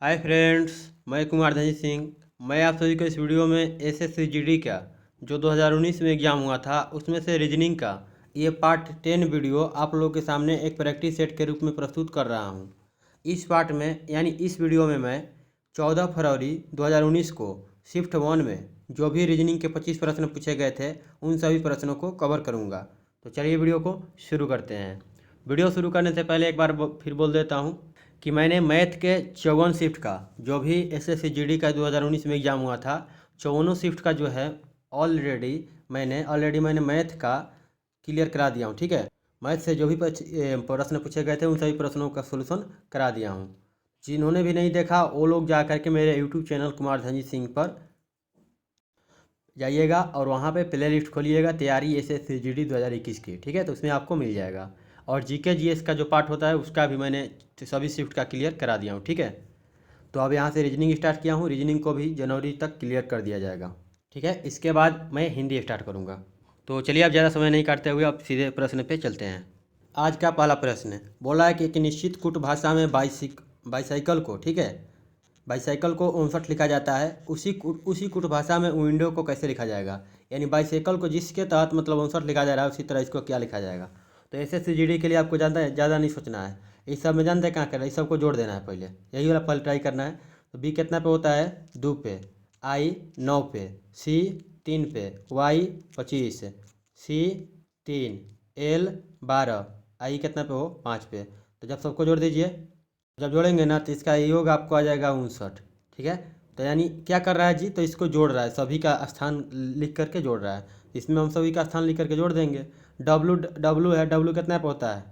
Hi friends, मैं कुमार धनी सिंह। मैं आप सभी को इस वीडियो में एसएससी जीडी का जो 2019 में एग्ज़ाम हुआ था उसमें से रीजनिंग का ये पार्ट 10 वीडियो आप लोगों के सामने एक प्रैक्टिस सेट के रूप में प्रस्तुत कर रहा हूँ। इस पार्ट में यानी इस वीडियो में मैं 14 फरवरी 2019 को शिफ्ट 1 में जो भी रीजनिंग के 25 प्रश्न पूछे गए थे उन सभी प्रश्नों को कवर करूँगा। तो चलिए वीडियो को शुरू करते हैं। वीडियो शुरू करने से पहले एक बार फिर बोल देता हूँ कि मैंने मैथ के 54 शिफ्ट का जो भी एसएससी जीडी का 2019 में एग्ज़ाम हुआ था 54 शिफ्ट का जो है ऑलरेडी मैंने मैथ का क्लियर करा दिया हूँ। ठीक है, मैथ से जो भी प्रश्न पूछे गए थे उन सभी प्रश्नों का सोल्यूशन करा दिया हूँ। जिन्होंने भी नहीं देखा वो लोग जा करके मेरे यूट्यूब चैनल कुमार धनी सिंह पर जाइएगा और वहाँ पे प्ले लिस्ट खोलिएगा तैयारी एसएससी जीडी 2021 की। ठीक है, तो उसमें आपको मिल जाएगा। और जीके जीएस का जो पार्ट होता है उसका भी मैंने सभी शिफ्ट का क्लियर करा दिया हूँ। ठीक है, तो अब यहाँ से रीजनिंग स्टार्ट किया हूँ। रीजनिंग को भी जनवरी तक क्लियर कर दिया जाएगा। ठीक है, इसके बाद मैं हिंदी स्टार्ट करूँगा। तो चलिए अब ज़्यादा समय नहीं काटते हुए अब सीधे प्रश्न पे चलते हैं। आज का पहला प्रश्न बोला है कि एक निश्चित कुट भाषा में बाईसाइकिल को, ठीक है, बाईसाइकिल को 59 लिखा जाता है। उसी कुट भाषा में विंडो को कैसे लिखा जाएगा। यानी बाईसाइकिल को जिसके तहत मतलब 59 लिखा जा रहा है उसी तरह इसको क्या लिखा जाएगा। तो एसएससी जीडी के लिए आपको ज़्यादा नहीं सोचना है। इस सब में जानते कहाँ करना है, इस सब को जोड़ देना है। पहले यही वाला पहले ट्राई करना है। तो बी कितना पे होता है 2 पे, आई 9 पे, सी 3 पे, वाई 25, सी 3, एल 12, आई कितना पे हो 5 पे। तो जब सबको जोड़ दीजिए, जब जोड़ेंगे ना तो इसका योग आपको आ जाएगा 59। ठीक है, तो यानी क्या कर रहा है जी, तो इसको जोड़ रहा है, सभी का स्थान लिख करके जोड़ रहा है। इसमें हम सभी का स्थान लिख करके जोड़ देंगे। डब्लू डब्लू है, डब्लू कितना पे होता है।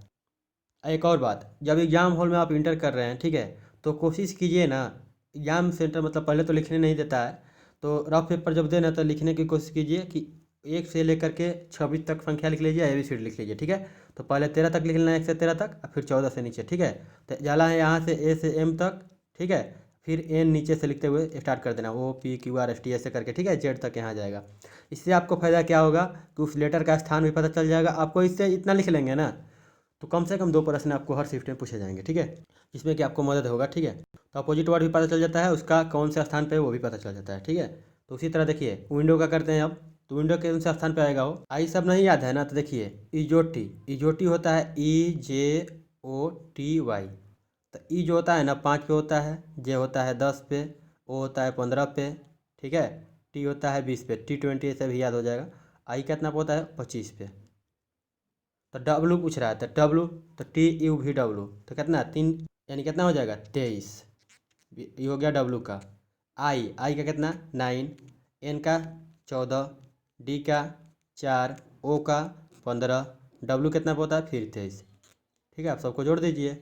एक और बात, जब एग्ज़ाम हॉल में आप इंटर कर रहे हैं, ठीक है, तो कोशिश कीजिए ना, एग्ज़ाम सेंटर मतलब पहले तो लिखने नहीं देता है, तो रफ पेपर जब देना तो लिखने की कोशिश कीजिए कि 1 से लेकर के 26 तक संख्या लिख लीजिए, ABCD लिख लीजिए। ठीक है, तो पहले 13 तक लिख लेना है, 1 से 13 तक, और फिर 14 से नीचे। ठीक है, तो जाला है यहाँ से A से M तक। ठीक है, फिर N नीचे से लिखते हुए स्टार्ट कर देना, OPQRST ऐसे करके। ठीक है, Z तक यहाँ आ जाएगा। इससे आपको फ़ायदा क्या होगा कि उस लेटर का स्थान भी पता चल जाएगा आपको। इससे इतना लिख लेंगे ना तो कम से कम 2 प्रश्न आपको हर शिफ्ट में पूछे जाएंगे। ठीक है, जिसमें कि आपको मदद होगा। ठीक है, तो अपोजिट वर्ड भी पता चल जाता है, उसका कौन से स्थान पे वो भी पता चल जाता है। ठीक है, तो उसी तरह देखिए विंडो का करते हैं अब। तो विंडो के कौन से स्थान पे आएगा वो, आई सब नहीं याद है ना, तो देखिए इजोटी, इजोटी होता है EJOTY। तो ई जो होता है ना 5 पे होता है, जे होता है 10 पे, ओ होता है 15 पे। ठीक है, टी होता है 20 पे, T20 ऐसे भी याद हो जाएगा। आई कितना पे होता है 25 पे। तो डब्लू पूछ रहा है, तो डब्लू, तो TUVW, तो कितना 3, यानी कितना हो जाएगा 23। ये हो गया डब्लू का। आई का कितना 9, एन का 14, डी का 4, ओ का 15, डब्लू कितना पे होता है फिर 23। ठीक है, आप सबको जोड़ दीजिए।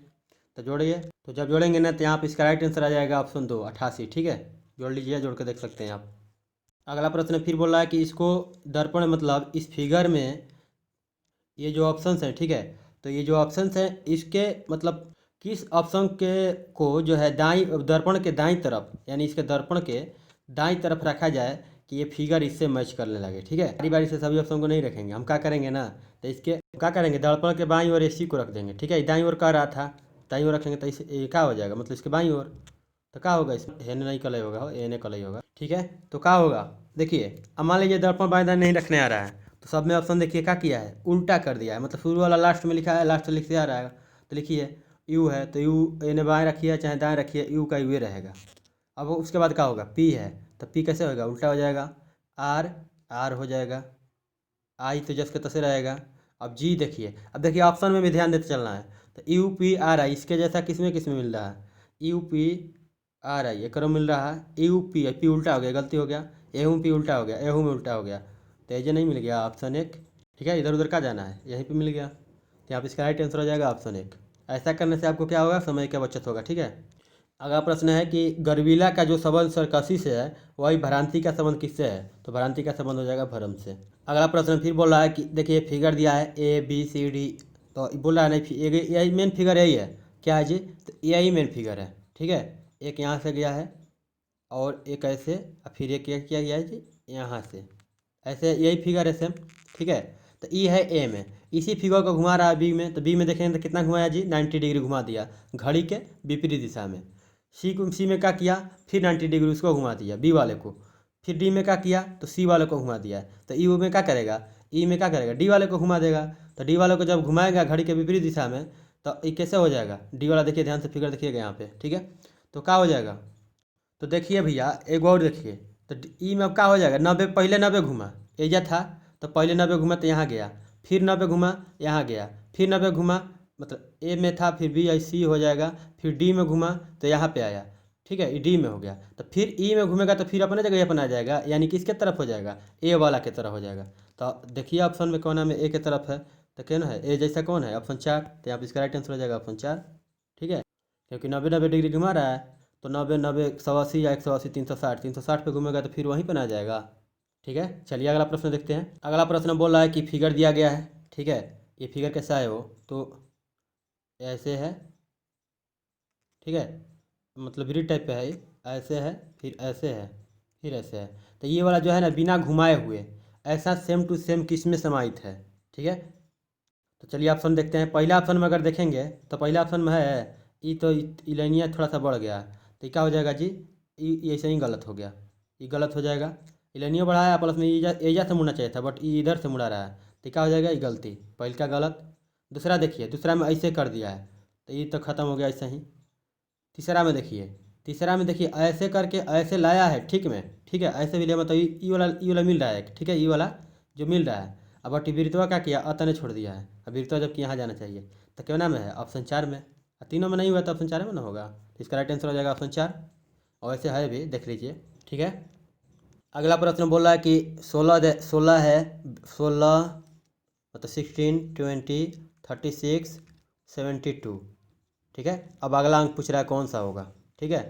तो जोड़िए, तो जब जोड़ेंगे ना तो यहाँ पे इसका राइट आंसर आ जाएगा ऑप्शन 2, 88। ठीक है, जोड़ लीजिए, जोड़ के देख सकते हैं आप। अगला प्रश्न फिर बोल रहा है कि इसको दर्पण मतलब इस फिगर में ये जो ऑप्शंस हैं, ठीक है, तो ये जो ऑप्शंस हैं इसके मतलब किस ऑप्शन के को जो है दाई दर्पण के दाईं तरफ, यानी इसके दर्पण के दाईं तरफ रखा जाए कि ये फिगर इससे मैच करने लगे। ठीक है, बारी बारी से सभी ऑप्शन को नहीं रखेंगे, हम क्या करेंगे ना, तो इसके क्या करेंगे, दर्पण के बाईं ओर AC को रख देंगे। ठीक है, दाईं ओर कह रहा था, दाईं ओर रखेंगे तो इसे ये क्या हो जाएगा, मतलब इसके बाईं ओर। तो क्या होगा, इसमें एन नहीं कलई होगा, एन कलई होगा। ठीक है, तो क्या होगा, देखिए अब मान लीजिए दर्पण बाएं दाएं नहीं रखने आ रहा है, तो सब में ऑप्शन देखिए क्या किया है, उल्टा कर दिया है। मतलब शुरू वाला लास्ट में लिखा है, लास्ट में लिखते आ रहा है। तो लिखिए यू है तो यू एने बाएं रखिए चाहे दाएं रखिए, यू का यू रहेगा। अब उसके बाद क्या होगा, पी है तो पी कैसे होगा, उल्टा हो जाएगा। आर, आर हो जाएगा। आई तो जस के तसे रहेगा। अब जी देखिए, अब देखिए ऑप्शन में भी ध्यान देते चलना है। तो UPRI इसके जैसा किसमें किसमें मिल रहा है, UPRI एक मिल रहा है, UP पी उल्टा हो गया, गलती हो गया, एहू पी उल्टा हो गया, एहू में उल्टा हो गया, तो ये नहीं मिल गया ऑप्शन 1। ठीक है, इधर उधर का जाना है, यहीं पे मिल गया, तो यहाँ पे इसका राइट आंसर हो जाएगा ऑप्शन 1। ऐसा करने से आपको क्या होगा, समय का बचत होगा। ठीक है, अगला प्रश्न है कि गर्विला का जो संबंध सरकसी से है वही भ्रांति का संबंध किससे है। तो भ्रांति का संबंध हो जाएगा भ्रम से। अगला प्रश्न फिर बोल रहा है कि देखिए फिगर दिया है ABCD, तो बोल रहा है नहीं यही मेन फिगर यही है, क्या है जी, तो यही मेन फिगर है। ठीक है, एक यहाँ से गया है और एक ऐसे, और फिर एक किया गया है जी यहाँ से, ऐसे यही फिगर है सेम। ठीक है, तो ई है A में, इसी फिगर को घुमा रहा है B में, तो B में देखेंगे तो कितना घुमाया जी 90 डिग्री घुमा दिया, घड़ी के विपरीत दिशा में। सी में क्या किया, फिर 90 डिग्री उसको घुमा दिया बी वाले को, फिर डी में क्या किया तो सी वाले को घुमा दिया। तो ई में क्या करेगा, ई में क्या करेगा, डी वाले को घुमा देगा। तो डी वाले को जब घुमाएगा घड़ी के विपरीत दिशा में तो ये कैसे हो जाएगा, डी वाला देखिए ध्यान से फिगर देखिएगा यहाँ पे, ठीक है। तो क्या हो जाएगा, तो देखिए भैया एक और देखिए, तो ई में अब क्या हो जाएगा, 90 पहले 90 घुमा, एजा था तो पहले 90 घुमा तो यहाँ गया, फिर 90 घुमा यहाँ गया, फिर 90 घुमा, मतलब ए में था फिर बी आई सी हो जाएगा, फिर डी में घुमा तो यहाँ पे आया, ठीक है, डी में हो गया। तो फिर ई में घूमेगा तो फिर अपने जगह अपन आ जाएगा, यानी कि इसके तरफ हो जाएगा, ए वाला के तरफ हो जाएगा। तो देखिए ऑप्शन में कौन है, में ए के तरफ है, तो क्या है ए जैसा कौन है, ऑप्शन 4। तो यहाँ पर इसका राइट आंसर हो जाएगा ऑप्शन 4, ठीक है। क्योंकि 90 डिग्री घुमा रहा है तो 90 180 या 180 360 पे घूमेगा तो फिर वहीं पर आ जाएगा, ठीक है। चलिए अगला प्रश्न देखते हैं। अगला प्रश्न बोल रहा है कि फिगर दिया गया है, ठीक है। ये फिगर कैसा है वो, तो ऐसे है, ठीक है, मतलब ग्रिड टाइप पे है ये, ऐसे है फिर ऐसे है फिर ऐसे है। तो ये वाला जो है ना बिना घुमाए हुए ऐसा सेम टू सेम किस में समाहित है, ठीक है। तो चलिए ऑप्शन देखते हैं। पहला ऑप्शन में अगर देखेंगे तो पहला ऑप्शन में है ई, तो इलेनिया थोड़ा सा बढ़ गया, तो क्या हो जाएगा जी, ई ऐसे ही गलत हो गया, ये गलत हो जाएगा। इलेनिया बढ़ाया प्लस में एजा से मुड़ना चाहिए था बट ई इधर से मुड़ा रहा है, तो क्या हो जाएगा, ये गलती, पहले का गलत। दूसरा देखिए, दूसरा में ऐसे कर दिया है तो ये तो ख़त्म हो गया ऐसे ही। तीसरा में देखिए, तीसरा में देखिए ऐसे करके ऐसे लाया है, ठीक में, ठीक है, ऐसे भी लिया मतलब ई वाला मिल रहा है, ठीक है, ई वाला जो मिल रहा है। अब बट बिरतवा क्या किया, अत ने छोड़ दिया है, अब बिरतवा जबकि यहाँ जाना चाहिए, तो क्या नाम है ऑप्शन 4 में। तीनों में नहीं हुआ तो ऑप्शन 4 में ना होगा, तो इसका राइट आंसर हो जाएगा ऑप्शन 4। और ऐसे है भी, देख लीजिए, ठीक है। अगला प्रश्न बोल रहा है कि 16 है, 16 मतलब 16 20 36 72, ठीक है। अब अगला अंक पूछ रहा है कौन सा होगा, ठीक है।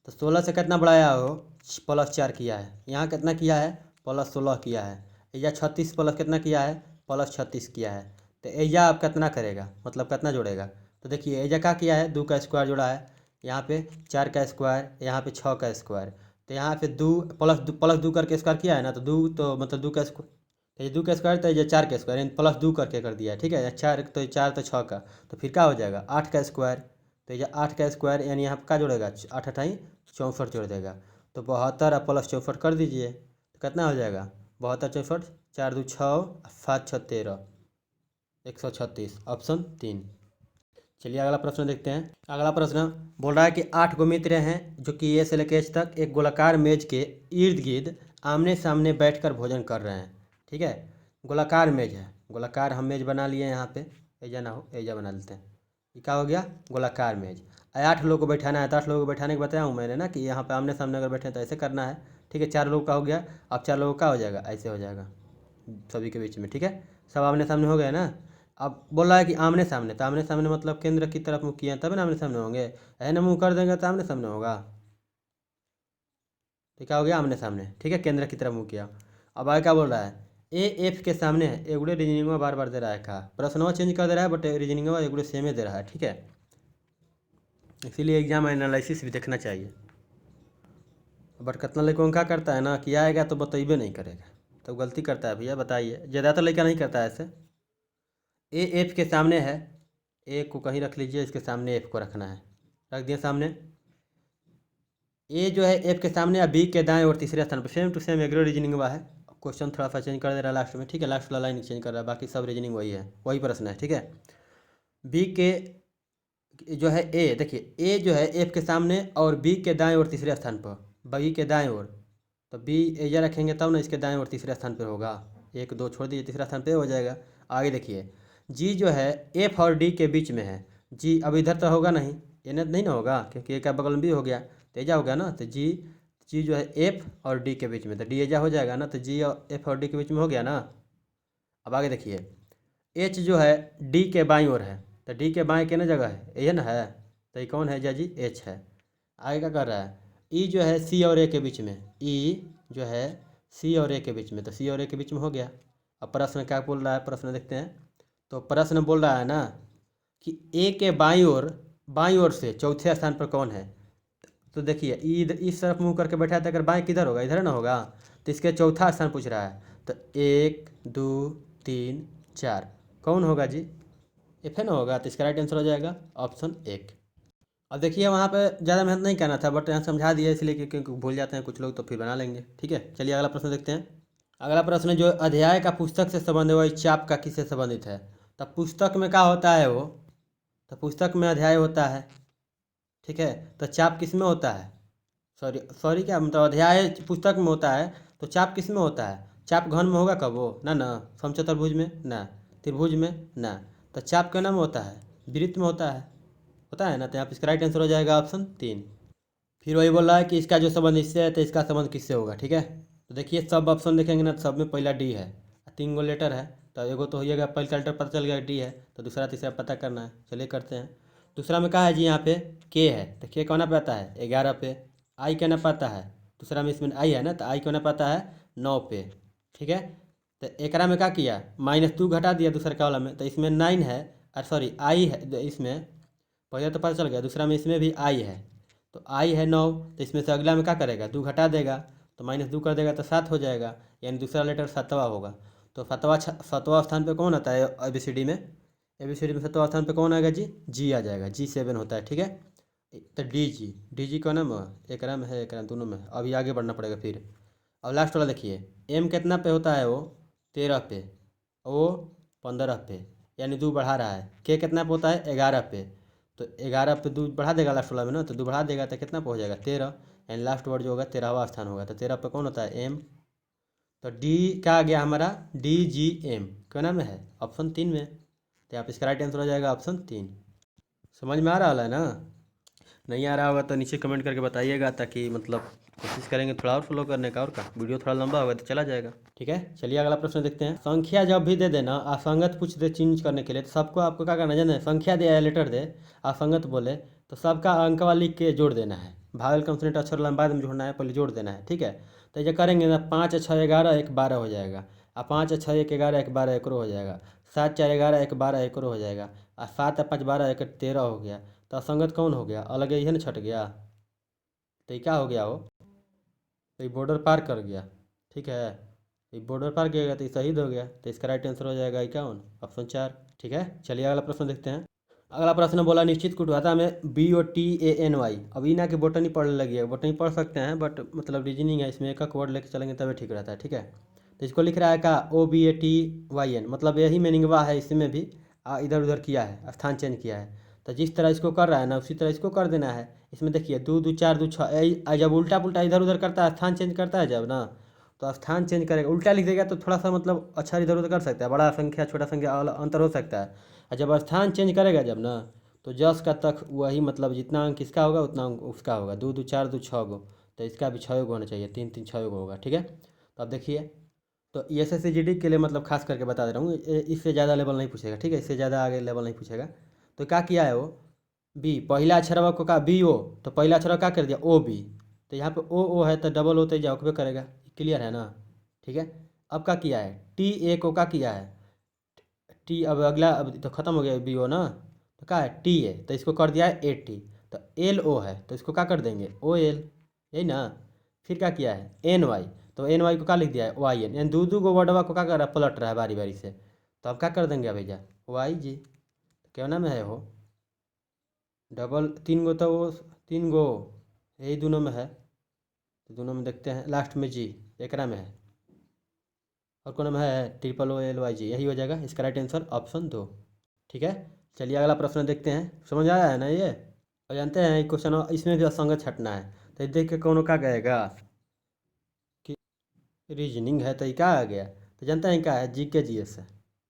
तो 16 से कितना बढ़ाया हो, +4 किया है, यहाँ कितना किया है, +16 किया है, या 36 प्लस कितना किया है, +36 किया है। तो एजा आप कितना करेगा, मतलब कितना जोड़ेगा। तो देखिए एजा क्या किया है, 2 का स्क्वायर जोड़ा है, यहाँ पे 4 का स्क्वायर, यहाँ पे 6 का स्क्वायर, तो यहाँ पे 2 प्लस 2 करके स्क्वायर किया है ना, तो 2 तो मतलब 2 का स्क्वायर, तो ये 2 का स्क्वायर तो ये 4 का स्क्वायर, यानी +2 करके कर दिया है, ठीक है। 4 तो 4 तो 6 का, तो फिर क्या हो जाएगा 8 का स्क्वायर, तो ये 8 का स्क्वायर यानी यहाँ क्या जोड़ेगा, 8 अठाई 64 जोड़ देगा। तो 72 और +64 कर दीजिए तो कितना हो जाएगा, 72 64 4 2 6 5 6 13 136, ऑप्शन 3। चलिए अगला प्रश्न देखते हैं। अगला प्रश्न बोल रहा है कि 8 गो मित्र हैं जो कि ए से लेकर एच तक एक गोलाकार मेज के इर्द गिर्द आमने सामने बैठकर भोजन कर रहे हैं, ठीक है। गोलाकार मेज है, गोलाकार हम मेज बना लिए यहाँ पे, एजा ना हो एजा बना लेते हैं, ये क्या हो गया, गोलाकार मेज। 8 लोगों को बैठाना है, तो 8 लोगों को बैठाने के बताया हूँ मैंने ना कि यहाँ पे आमने सामने अगर बैठे तो ऐसे करना है, ठीक है। 4 लोगों का हो गया, अब 4 लोगों का हो जाएगा, ऐसे हो जाएगा सभी के बीच में, ठीक है। सब आमने सामने हो गया ना। अब बोल रहा है कि आमने सामने, तो आमने सामने मतलब केंद्र की तरफ मुँह किए हैं तब ना आमने सामने होंगे, ऐसे मुँह कर देंगे तो आमने सामने होगा, तो क्या हो गया आमने सामने, ठीक है, केंद्र की तरफ मुँह किया। अब आगे क्या बोल रहा है, ए एफ के सामने है, एगुड़े रीजनिंग बार बार दे रहा है, कहा प्रश्नवा चेंज कर दे रहा है बट रीजनिंग एगुड़े सेम ही दे रहा है, ठीक है। इसीलिए एग्जाम एनालिसिस भी देखना चाहिए। बट कितना लड़कों क्या करता है ना कि आएगा तो बतेबे नहीं करेगा, तो गलती करता है भैया, बताइए। ज़्यादातर लड़का नहीं करता है ऐसे। ए एफ के सामने है, ए को कहीं रख लीजिए, इसके सामने एफ को रखना है, रख दिया सामने। ए जो है एफ के सामने, या बी के दाएं और तीसरे स्थान पर, same to same agro reasoning हुआ है। क्वेश्चन थोड़ा सा चेंज कर दे रहा है लास्ट में, ठीक है, लास्ट वाला लाइन चेंज कर रहा है, बाकी सब रीजनिंग वही है, वही प्रश्न है, ठीक है। बी के जो है ए, देखिए ए जो है एफ के सामने और बी के दाएं और तीसरे स्थान पर, बी के दाएं ओर, तो बी एजा रखेंगे तब ना इसके दाएं और तीसरे स्थान पर होगा, 1 2 छोड़ दीजिए, तीसरा स्थान पे हो जाएगा। आगे देखिए जी जो है एफ और डी के बीच में है, जी अब इधर तो होगा नहीं, ये नहीं ना होगा क्योंकि ए का बगल में भी हो गया, तो एजा हो गया ना, तो जी जो है एफ और डी के बीच में, तो डी एजा हो जाएगा ना, तो जी और एफ और डी के बीच में हो गया ना। अब आगे देखिए एच जो है डी के बाईं ओर है, तो डी के बाएं के ना जगह है, ये ना है, तो ये कौन है जी, एच है। आगे क्या कर रहा है, ई जो है सी और ए के बीच में, ई जो है सी और ए के बीच में, तो सी और ए के बीच में हो गया। अब प्रश्न क्या बोल रहा है, प्रश्न देखते हैं। तो प्रश्न बोल रहा है ना कि ए के बाईं ओर से चौथे स्थान पर कौन है। तो देखिए ई इस तरफ मुंह करके बैठा है, तो अगर बाएं किधर होगा, इधर ना होगा, तो इसके चौथा स्थान पूछ रहा है, तो 1 2 3 4 कौन होगा जी, एफ है ना होगा, तो इसका राइट आंसर हो जाएगा ऑप्शन 1। अब देखिए वहाँ पे ज़्यादा मेहनत नहीं करना था, बट यहाँ समझा दिया इसलिए क्योंकि भूल जाते हैं कुछ लोग, तो फिर बना लेंगे। ठीक है, चलिए अगला प्रश्न देखते हैं। अगला प्रश्न जो अध्याय का पुस्तक से संबंध है वही चाप का किससे संबंधित है। तब पुस्तक में क्या होता है वो, तो पुस्तक में अध्याय होता है। ठीक है, तो चाप किस में होता है, सॉरी सॉरी क्या मतलब अध्याय पुस्तक में होता है, तो चाप किस में होता है, चाप घन में होगा कब वो, ना ना समचतुर्भुज में ना, त्रिभुज में ना, तो चाप के नाम होता है वृत्त में होता है ना। तो यहाँ पे इसका राइट आंसर हो जाएगा ऑप्शन 3। फिर वही बोल रहा है कि इसका जो संबंध इससे है तो इसका संबंध किससे होगा। ठीक है, तो देखिए सब ऑप्शन देखेंगे ना, तो सब में पहला डी है, 3 गो लेटर है, तो एगो तो होइएगा, पहला लेटर पता चल गया डी है, तो दूसरा तीसरा पता करना है। चलिए करते हैं। दूसरा में कहा है जी यहाँ पे के है, तो के कहना पता है 11 पे। आई कहना पता है, दूसरा में इसमें आई है ना, तो आई कहना पता है 9 पे। ठीक है, तो एकरा में क्या किया, -2 घटा दिया दूसरे का वाला में, तो इसमें 9 है, और सॉरी आई है इसमें, पहले तो पता चल गया, दूसरा में इसमें भी आई है, तो आई है 9, तो इसमें से अगला में क्या करेगा, 2 घटा देगा, तो -2 कर देगा तो 7 हो जाएगा, यानी दूसरा लेटर 7वां होगा। तो 7वां स्थान पे कौन आता है ABCD में, ABCD में 7वां स्थान पे कौन आएगा जी, जी आ जाएगा, G7 होता है। ठीक है, तो डी जी का नाम एक राम है, एक राम दोनों में है। अभी आगे बढ़ना पड़ेगा फिर। अब लास्ट वाला देखिए, एम कितना पे होता है वो, 13 पे, ओ 15 पे, यानी 2 बढ़ा रहा है। के कितना पे होता है, 11 पे, तो 11 पे 2 बढ़ा देगा लास्ट वाला में ना, तो 2 बढ़ा देगा तो कितना पे हो जाएगा, 13, यानी लास्ट वर्ड जो होगा 13वां स्थान होगा। तो 13 पे कौन होता है, एम। तो डी क्या आ गया हमारा, DGM क्या नाम है, ऑप्शन 3 में। तो यहाँ पे इसका राइट आंसर हो जाएगा ऑप्शन 3। समझ में आ रहा है ना, नहीं आ रहा होगा तो नीचे कमेंट करके बताइएगा, ताकि मतलब कोशिश करेंगे थोड़ा और फॉलो करने का, और का वीडियो थोड़ा लंबा होगा तो चला जाएगा। ठीक है, चलिए अगला प्रश्न देखते हैं। संख्या जब भी दे देना, असंगत पूछ दे चेंज करने के लिए, तो सबको आपको क्या करना है जाना है, संख्या दे या लेटर दे, असंगत बोले तो सबका अंकवा लिख के जोड़ देना है। भावल कंसोनेंट अक्षर लंबा में जोड़ना है, पहले जोड़ देना है। ठीक है, तो ये करेंगे ना, 5 और 6 11 1 12 हो जाएगा, और 5 और 6 1 11 1 12 एक हो जाएगा, 7 4 11 1 12 एक हो जाएगा, और 7 और 5 12 1 13 हो गया। तो असंगत कौन हो गया, अलग ही है ना, छट गया, तो ये क्या हो गया वो, तो ये बॉर्डर पार कर गया। ठीक है, ये बॉर्डर पार किया गया तो ये शहीद हो गया, तो इसका राइट आंसर हो जाएगा 51, ऑप्शन 4। ठीक है, चलिए अगला प्रश्न देखते हैं। अगला प्रश्न बोला निश्चित कुटुम्बता में BOTANY। अब इना की बोटनी पढ़ने लगी है, बोटनी पढ़ सकते हैं, बट मतलब रीजनिंग है, इसमें एक एक वर्ड लेके चलेंगे तभी ठीक रहता है। ठीक है, तो इसको लिख रहा है का OBATYN, मतलब यही मीनिंगवा है, इसमें भी इधर उधर किया है, स्थान चेंज किया है। तो जिस तरह इसको कर रहा है ना, उसी तरह इसको कर देना है। इसमें देखिए 2 2 4 2 6, जब उल्टा पुल्टा इधर उधर करता है, स्थान चेंज करता है जब ना, तो स्थान चेंज करेगा, उल्टा लिख देगा तो थोड़ा सा मतलब अच्छा इधर उधर कर सकता है, बड़ा संख्या छोटा संख्या अंतर हो सकता है। और जब स्थान चेंज करेगा जब ना, तो जस का तक वही, मतलब जितना अंक इसका होगा उतना अंक उसका होगा, 2 2 4 2 6 गो, तो इसका भी 6 गो होना चाहिए, 3 3 6 गो होगा। ठीक है, तो अब देखिए, तो SSCGD के लिए मतलब खास करके बता दे रहा हूँ, इससे ज़्यादा लेवल नहीं पूछेगा। ठीक है, इससे ज़्यादा आगे लेवल नहीं पूछेगा। तो क्या किया है वो, बी पहला अक्षर को कहा BO, तो पहला अक्षर क्या कर दिया OB, तो यहाँ पे O है तो डबल होते जाओ करेगा, क्लियर है ना। ठीक है, अब क्या किया है, TA को क्या किया है, टी, अब अगला अब तो ख़त्म हो गया BO ना, तो क्या है TA, तो इसको कर दिया है 80, तो LO है तो इसको क्या कर देंगे OL, यही ना। फिर क्या किया है NY, तो NY को क्या लिख दिया है YN, यानी दो दो गो वर्डवा को क्या कर रहा है, पलट रहा है बारी बारी से। तो अब क्या कर देंगे भैया YG, तो क्या नाम है वो, डबल 3 गो, तो वो 3 गो यही दोनों में है, तो दोनों में देखते हैं, लास्ट में G एकरा में है, और कौन में है OOLYG, यही हो जाएगा इसका राइट आंसर ऑप्शन 2। ठीक है, चलिए अगला प्रश्न देखते हैं। समझ आया है ना ये, और जानते हैं क्वेश्चन इसमें भी असंगत छटना है, तो ये देख के कौन क्या कहेगा कि रीजनिंग है, तो ये क्या आ गया, तो जानते हैं क्या है, GK GS है,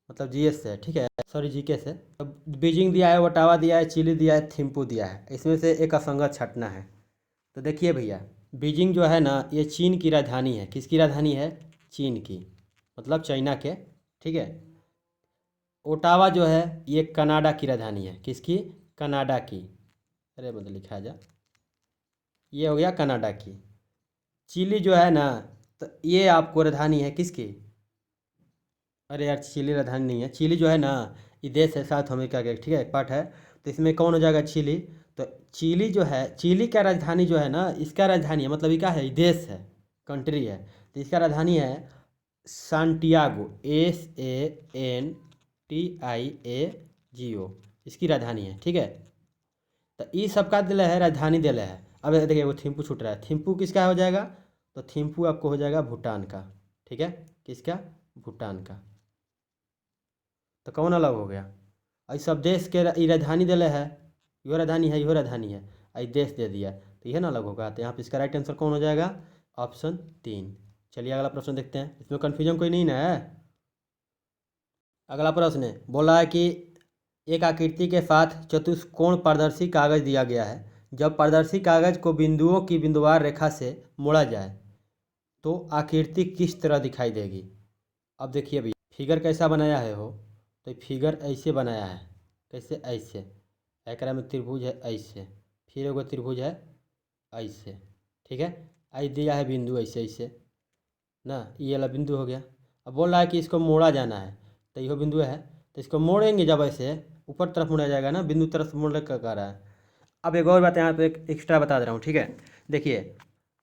मतलब GS से है। ठीक है, सॉरी GK से। अब बीजिंग दिया है, ओटावा दिया है, चिली दिया है, थिम्पू दिया है, इसमें से एक असंगत छटना है। तो देखिए भैया, बीजिंग जो है ना, ये चीन की राजधानी है, किसकी राजधानी है, चीन की, मतलब चाइना के। ठीक है, ओटावा जो है ये कनाडा की राजधानी है, किसकी, कनाडा की, अरे मतलब लिखा जा, ये हो गया कनाडा की। चिली जो है ना, तो ये आपको राजधानी है किसकी, अरे यार चिली राजधानी नहीं है, चिली जो है ना ये देश है, साउथ अमेरिका का, ठीक है, एक पार्ट है। तो इसमें कौन हो जाएगा, चिली। तो चिली जो है, चिली का राजधानी जो है ना, इसका राजधानी है, मतलब ये क्या है, ये देश है, कंट्री है, तो इसका राजधानी है सांटियागो, SANTIAGO, इसकी राजधानी है। ठीक है, तो ई सबका दिले है, राजधानी दिले है। अब देखिए वो थिम्पू छूट रहा है, थिम्पू किसका हो जाएगा, तो थिम्पू आपको हो जाएगा भूटान का। ठीक है, किसका, भूटान का। तो कौन अलग हो गया, आई सब देश के ई राजधानी दिले है, यो राजधानी है, यो राजधानी है, आई देश दे दिया, तो यह ना अलग होगा। तो यहाँ पे इसका राइट आंसर कौन हो जाएगा, ऑप्शन 3। चलिए अगला प्रश्न देखते हैं, इसमें कन्फ्यूजन कोई नहीं ना है। अगला प्रश्न है, बोला है कि एक आकृति के साथ चतुष्कोण पारदर्शी कागज दिया गया है। जब पारदर्शी कागज को बिंदुओं की बिंदुवार रेखा से मोड़ा जाए तो आकृति किस तरह दिखाई देगी। अब देखिए भैया फिगर कैसा बनाया है हो, तो फिगर ऐसे बनाया है, कैसे, ऐसे, एकरा में त्रिभुज है ऐसे, फिर एगो त्रिभुज है ऐसे। ठीक है, ऐसे दिया है बिंदु ऐसे ऐसे ना, ये वाला बिंदु हो गया। अब बोल रहा है कि इसको मोड़ा जाना है, तो यह बिंदु है, तो इसको मोड़ेंगे जब ऐसे ऊपर तरफ मुड़ा जाएगा ना, बिंदु तरफ मोड़ने का कह रहा है। अब एक और बात यहाँ पे एक एक्स्ट्रा बता दे रहा हूँ। ठीक है, देखिए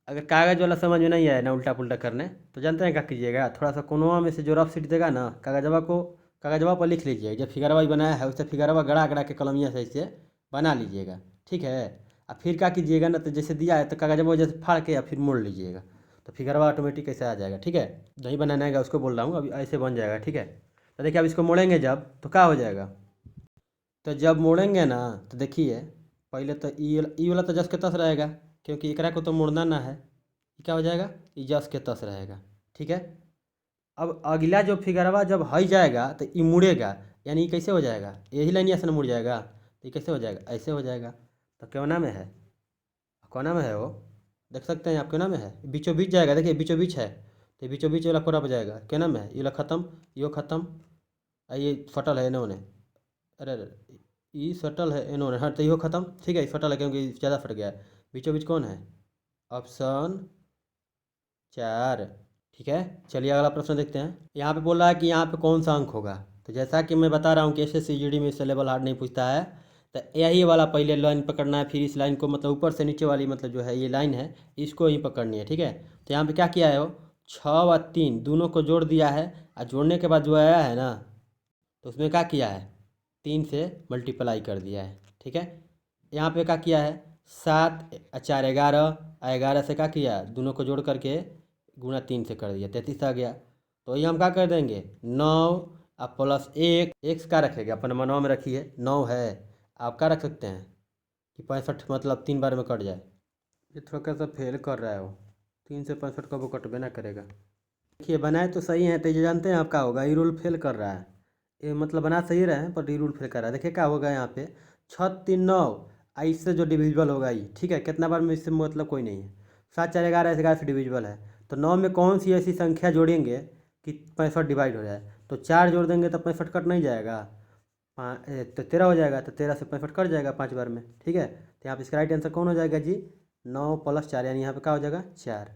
अगर कागज़ वाला समझ में नहीं आए ना उल्टा पुल्टा करने, तो जानते हैं क्या कीजिएगा, थोड़ा सा कोनवा में से जो रफ सीट देगा ना, कागजवा पर लिख लीजिए, जब फिगरवा बनाया है उससे फिगरवा गड़ा गड़ा के कलमिया से ऐसे बना लीजिएगा। ठीक है, अब फिर क्या कीजिएगा ना, तो जैसे दिया है तो कागजवा जैसे फाड़ के या फिर मोड़ लीजिएगा, तो फिगरवा ऑटोमेटिक ऐसे आ जाएगा। ठीक है, नहीं बनाना है उसको बोल रहा हूँ, अभी ऐसे बन जाएगा। ठीक है, तो देखिए अब इसको मोड़ेंगे जब, तो क्या हो जाएगा, तो जब मोड़ेंगे ना, तो देखिए पहले तो ई वाला तो जस के तस रहेगा, क्योंकि एकरा को तो मोड़ना ना है, ये क्या हो जाएगा, ई जस के तस रहेगा। ठीक है, अब अगला जो फिगरवा जब हई जाएगा तो ये मुड़ेगा, यानी ये कैसे हो जाएगा, यही लाइन ऐसे ना मुड़ जाएगा, तो ये कैसे हो जाएगा, ऐसे हो जाएगा। तो कोना में है, कोना में है वो, देख सकते हैं आप, कोना में है, बीचों बीच जाएगा, देखिए बीचों बीच है, तो बीचों बीच वाला कोना पर जाएगा, कोना में है, ये वाला खत्म, यो खत्म, ये फटल है इन्होंने, अरे अरे ये सटल है इन्होंने, हाँ तो यो खत्म। ठीक है, ये सटल है क्योंकि ज़्यादा फट गया है, बीचों बीच कौन है, ऑप्शन 4। ठीक है, चलिए अगला प्रश्न देखते हैं। यहाँ पे बोल रहा है कि यहाँ पे कौन सा अंक होगा, तो जैसा कि मैं बता रहा हूँ कि एसएससी जीडी में इससे लेवल हार्ड नहीं पूछता है, तो यही वाला पहले लाइन पकड़ना है, फिर इस लाइन को मतलब ऊपर से नीचे वाली मतलब जो है ये लाइन है, इसको ही पकड़नी है। ठीक है, तो यहाँ पे क्या किया है वो, 6 व 3 दोनों को जोड़ दिया है, और जोड़ने के बाद जो आया है ना, तो उसमें क्या किया है, 3 से मल्टीप्लाई कर दिया है। ठीक है, यहाँ पे क्या किया है, 7 4 11, 11 से क्या किया, दोनों को जोड़ करके गुणा 3 से कर दिया, 33 आ गया। तो ये हम क्या कर देंगे, 9 अब प्लस 1, एक्स का रखेगा अपने मनवा में रखिए, 9 है, आप क्या रख सकते हैं कि 65 मतलब 3 बार में कट जाए। ये थोड़ा सा फेल कर रहा है वो, 3 से 65 कब वो कटबे ना करेगा। देखिए बनाए तो सही है, तो ये जानते हैं आप क्या होगा, ये रूल फेल कर रहा है, ये मतलब बना सही रहे हैं पर ये रूल फेल कर रहा है। देखिए क्या होगा यहाँ पे, 6 3 9, इससे जो डिविजिबल होगा ये, ठीक है, कितना बार में इससे मतलब कोई नहीं है, 7 4 11 11 से डिविजिबल है, तो 9 में कौन सी ऐसी संख्या जोड़ेंगे कि 65 डिवाइड हो जाए, तो 4 जोड़ देंगे तो 65 कट नहीं जाएगा, तो 13 हो जाएगा, तो 13 से 65 कट जाएगा 5 बार में। ठीक है, तो यहाँ पे इसका राइट आंसर कौन हो जाएगा जी, 9 + 4, यानी यहाँ पे क्या हो जाएगा 4।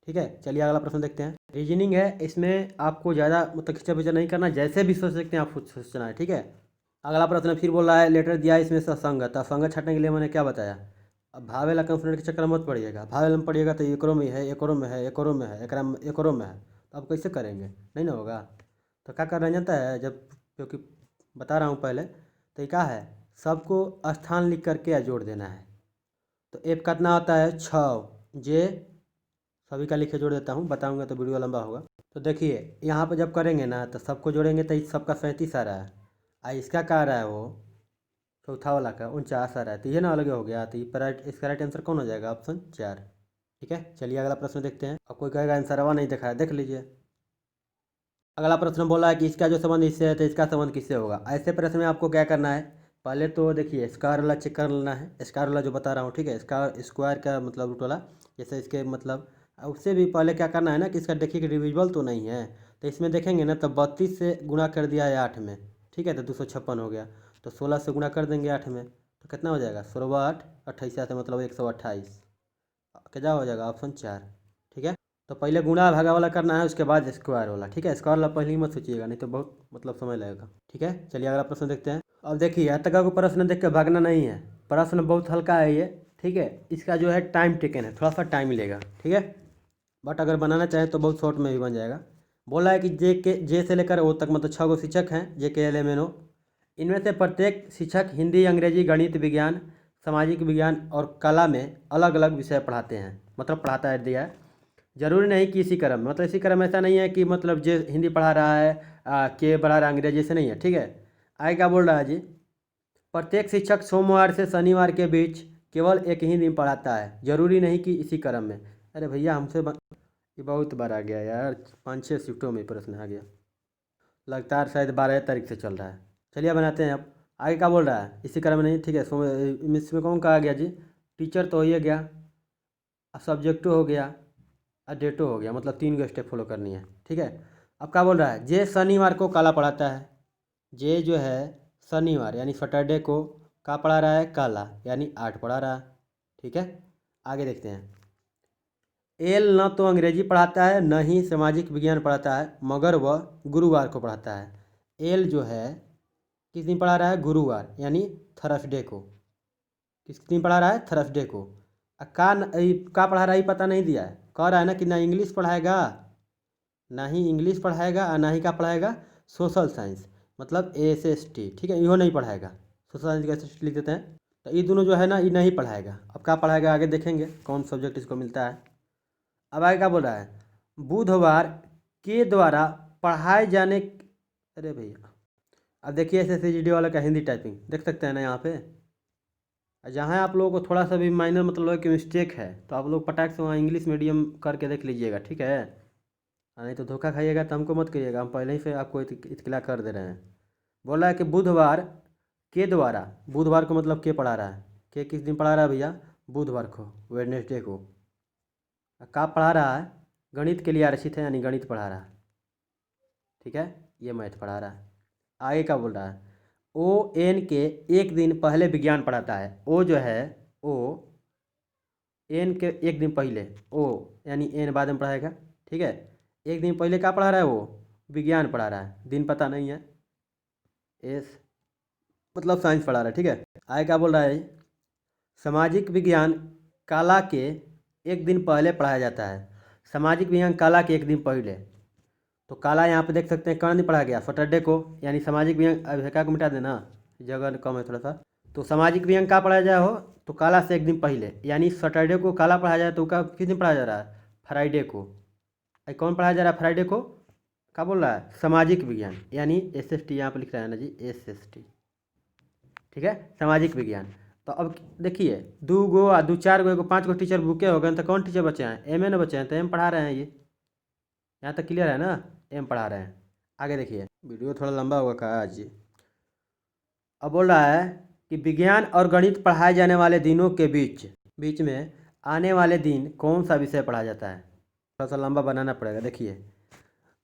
ठीक है, चलिए अगला प्रश्न देखते हैं। रीजनिंग है, इसमें आपको ज़्यादा मतलब खिंचा पिचा नहीं करना, जैसे भी सोच सकते हैं आप खुद सोचना है। ठीक है, अगला प्रश्न फिर बोल रहा है, लेटर दिया है इसमें से असंगत, असंगत छाटने के लिए मैंने क्या बताया, अब भावेला कंसोनेंट के चक्कर में मत पड़िएगा, भावेला में पड़िएगा तो एकरो में है, एकरो में है, एकरो में है, एकरा में, एकरो में है, तो आप कैसे करेंगे, नहीं ना होगा। तो क्या करना जानता है, जब क्योंकि बता रहा हूँ पहले, तो ये क्या है, सबको स्थान लिख करके या जोड़ देना है। तो एफ कितना होता है 6, जे सभी का लिखे जोड़ देता हूँ, बताऊँगा तो वीडियो लंबा होगा। तो देखिए यहाँ पर जब करेंगे ना, तो सबको जोड़ेंगे तो इस सबका 37 आ रहा है, इसका क्या आ रहा है वो, चौथा वाला का 49 आ रहा है, तो ये ना अलग हो गया, तो इसका राइट आंसर कौन हो जाएगा, ऑप्शन 4। ठीक है, चलिए अगला प्रश्न देखते हैं। अब कोई कहेगा आंसर हवा नहीं देखा है, देख लीजिए। अगला प्रश्न बोला है कि इसका जो संबंध इससे है तो इसका संबंध किससे होगा। ऐसे प्रश्न में आपको क्या करना है, पहले तो देखिए स्क्वायर वाला चेक कर लेना है, स्क्वायर वाला जो बता रहा हूँ, ठीक है, स्क्वायर का मतलब रूट वाला, जैसे इसके मतलब उससे भी पहले क्या करना है ना कि इसका देखिए कि डिविजिबल तो नहीं है, तो इसमें देखेंगे ना तो 32 से गुणा कर दिया है 8 में, ठीक है, तो 256 हो गया, तो 16 से गुणा कर देंगे 8 में, तो कितना हो जाएगा, 16 8 28 मतलब 128, क्या हो जाएगा, ऑप्शन 4। ठीक है, तो पहले गुणा भागा वाला करना है, उसके बाद स्क्वायर वाला। ठीक है, स्क्वायर वाला पहले ही मत सोचिएगा, नहीं तो बहुत मतलब समय लगेगा। ठीक है, चलिए अगला प्रश्न देखते हैं। अब देखिए यहाँ तक को प्रश्न देख के भागना नहीं है, प्रश्न बहुत हल्का है ये। ठीक है, इसका जो है टाइम टेकन है, थोड़ा सा टाइम लेगा। ठीक है, बट अगर बनाना चाहें तो बहुत शॉर्ट में भी बन जाएगा। बोला है कि जे से लेकर ओ तक मतलब 6 गो शिक्षक हैं, JK LMNO, इनमें से प्रत्येक शिक्षक हिंदी, अंग्रेजी, गणित, विज्ञान, सामाजिक विज्ञान और कला में अलग अलग विषय पढ़ाते हैं, मतलब पढ़ाता है दिया है। जरूरी नहीं कि इसी क्रम में, मतलब इसी क्रम में ऐसा नहीं है कि मतलब जो हिंदी पढ़ा रहा है के पढ़ा रहा है अंग्रेजी से नहीं है, ठीक है। आगे क्या बोल रहा है जी, प्रत्येक शिक्षक सोमवार से शनिवार के बीच केवल एक ही दिन पढ़ाता है, जरूरी नहीं कि इसी क्रम में। अरे भैया ये बहुत बार आ गया यार, 5-6 शिफ्टों में प्रश्न आ गया, लगातार शायद 12 तारीख से चल रहा है। चलिए बनाते हैं अब। आगे क्या बोल रहा है, इसी क्रम में नहीं, ठीक है। इसमें कौन कहा गया जी, टीचर तो हो ही गया, सब्जेक्टो हो गया और डेटो हो गया, मतलब 3 गो स्टेप फॉलो करनी है, ठीक है। अब क्या बोल रहा है, जे शनिवार को काला पढ़ाता है, जे जो है शनिवार यानी सैटरडे को क्या पढ़ा रहा है, काला यानी 8 पढ़ा रहा है, ठीक है। आगे देखते हैं, एल न तो अंग्रेजी पढ़ाता है न ही सामाजिक विज्ञान पढ़ाता है, मगर वह गुरुवार को पढ़ाता है। एल जो है किस दिन पढ़ा रहा है, गुरुवार यानी थर्सडे को। किस दिन पढ़ा रहा है, थर्सडे को। का पढ़ा रहा है पता नहीं दिया है, कह रहा है ना कि ना इंग्लिश पढ़ाएगा, ना ही इंग्लिश पढ़ाएगा और ना ही क्या पढ़ाएगा, सोशल साइंस, मतलब SST, ठीक है, इहो नहीं पढ़ाएगा। सोशल साइंस का SST लिख देते हैं, तो ये दोनों जो है ना ये नहीं पढ़ाएगा। अब क्या पढ़ाएगा आगे देखेंगे कौन सब्जेक्ट इसको मिलता है। अब आगे क्या बोल रहा है, बुधवार के द्वारा पढ़ाए जाने, अरे भैया अब देखिए SSCGD वाला का हिंदी टाइपिंग देख सकते हैं ना यहाँ पे, जहाँ आप लोगों को थोड़ा सा भी माइनर मतलब कि मिस्टेक है तो आप लोग पटाख से वहाँ इंग्लिश मीडियम करके देख लीजिएगा, ठीक है। नहीं तो धोखा खाइएगा तो हमको मत कहिएगा, हम पहले ही से आपको इत्तला कर दे रहे हैं। बोल रहा है कि बुधवार के द्वारा, बुधवार को मतलब के पढ़ा रहा है, के किस दिन पढ़ा रहा है भैया, बुधवार को, वेडनेसडे को। का पढ़ा रहा है, गणित के लिए आरक्षित है यानी गणित पढ़ा रहा है, ठीक है, ये मैथ पढ़ा रहा है। आगे क्या बोल रहा है, ON के एक दिन पहले विज्ञान पढ़ाता है। ओ जो है ON के एक दिन पहले, ओ यानी N बाद में पढ़ाएगा, ठीक है। एक दिन पहले क्या पढ़ा रहा है, वो विज्ञान पढ़ा रहा है, दिन पता नहीं है, एस मतलब साइंस पढ़ा रहा है, ठीक है। आगे क्या बोल रहा है, सामाजिक विज्ञान कला के एक दिन पहले पढ़ाया जाता है। सामाजिक विज्ञान कला के एक दिन पहले, तो काला यहाँ पे देख सकते हैं कौन दिन पढ़ा गया, सैटरडे को, यानी सामाजिक विज्ञान अभिका को मिटा देना, जगह कम है थोड़ा सा। तो सामाजिक विज्ञान का पढ़ाया जाए हो तो काला से एक दिन पहले, यानी सैटरडे को काला पढ़ाया जाए तो का किस दिन पढ़ाया जा रहा है, फ्राइडे को। कौन पढ़ाया जा रहा है फ्राइडे को, क्या बोल रहा है, सामाजिक विज्ञान यानी SST यहाँ पर लिख रहा है ना जी, SST, ठीक है, सामाजिक विज्ञान। तो अब देखिए 2 गो 2 4 गो 5 गो टीचर भूखे हो गए, तो कौन टीचर बचे हैं, MN बचे हैं, तो M पढ़ा रहे हैं, ये यहाँ तक क्लियर है ना, M पढ़ा रहे हैं। आगे देखिए, वीडियो थोड़ा लंबा होगा कहा आज जी। अब बोल रहा है कि विज्ञान और गणित पढ़ाए जाने वाले दिनों के बीच में आने वाले दिन कौन सा विषय पढ़ा जाता है, थोड़ा सा लंबा बनाना पड़ेगा। देखिए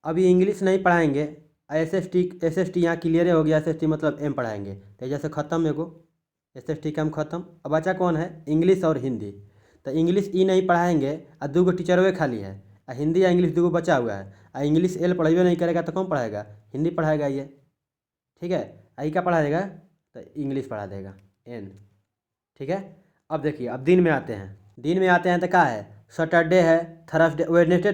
अभी इंग्लिश नहीं पढ़ाएंगे, SST यहाँ क्लियर हो गया, SST मतलब M पढ़ाएंगे, तो जैसे ख़त्म एगो SST का हम ख़त्म। अब बचा कौन है, इंग्लिश और हिंदी, तो इंग्लिश ई नहीं पढ़ाएंगे और 2 गो टीचर वे खाली है, और हिंदी या इंग्लिश 2 गो बचा हुआ है, और इंग्लिश L पढ़ेबे नहीं करेगा तो कौन पढ़ाएगा, हिंदी पढ़ाएगा ये, ठीक है। आई क्या पढ़ा देगा, तो इंग्लिश पढ़ा देगा N, ठीक है। अब देखिए अब दिन में आते हैं, तो क्या है, सैटरडे है, Thursday, Wednesday